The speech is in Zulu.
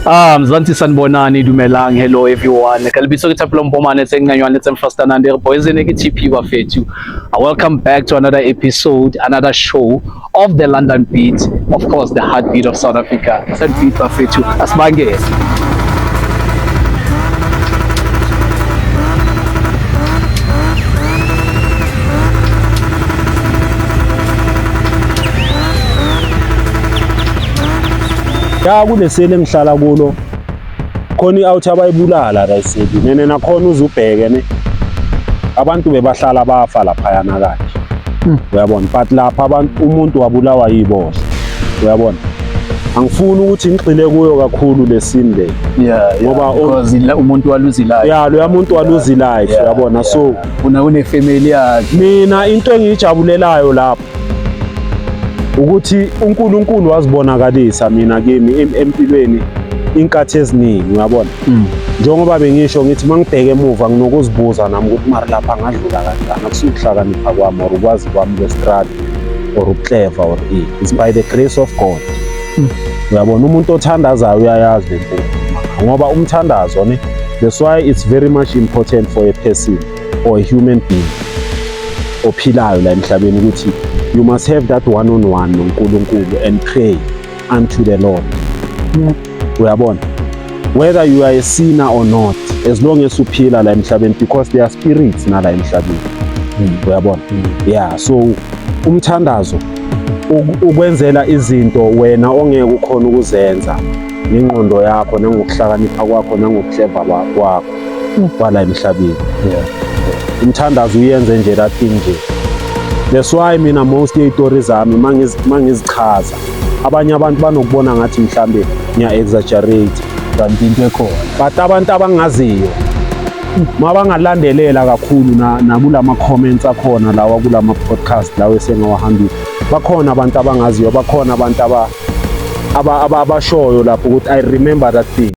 Mzansi sanibonani, dumelang, hello everyone. Ka lebitso ke Thapelo Mpomane tse nganyane tse mfastanande re boys ne ke TP bafethu. Welcome back to another episode, another show of the London Beat, of course the heartbeat of South Africa. South Beat bafethu asibangele. Ya kulesele ngihlala kulo khona i-out abayibulala la isebi nene nakhona uzubheke ne abantu bebahlala bafa lapha yana kanje uyabona but lapha abantu umuntu wabulawa yiboshwa uyabona angifuni ukuthi ngigxile kuyo kakhulu lesini le Ngoba because umuntu waluzi life. ya lo muntu waluzi life uyabona so une family yakhe. mina into engijabulelayo lapha ukuthi uNkulunkulu wazibonakalisa mina kimi empilweni inkathi eziningi uyabona njengoba bengisho ngithi mangibheke emuva nginokuzibuza nami ukuthi mari lapha ngadlula kanjani akusukuhlakanipha kwami or ukwazi kwami kwestrada or uclever or it's by the grace of God uyabona umuntu othandazayo uyayazi lento ngoba umthandazo ne that's why it's very much important for a person or a human being ophilayo la emhlabeni ukuthi you must have that one-on-one noNkulunkulu and pray unto the Lord. Uyabona? Whether you are a sinner or not, as long as uphila la emhlabeni, because there are spirits na la emhlabeni. Uyabona? Yeah, so umthandazo ukwenzela izinto wena ongeke ukhona ukuzenza ngengqondo yakho nangokuhlakanipha kwakho nangokuclever kwakho kwala emhlabeni. Umthandazo uyenze nje that thing nje. That's why mina most iy'tori zami mangizichaza abanye abantu banokubona ngathi mhlambe ngiya-exaggerate kanti into ekhona but abantu abangaziyo mabangalandelela kakhulu nakulama comments akhona lawa kulama podcast lawa esengawahambile bakhona abantu abangaziyo bakhona abantu abashoyo lapho ukuthi I remember that thing.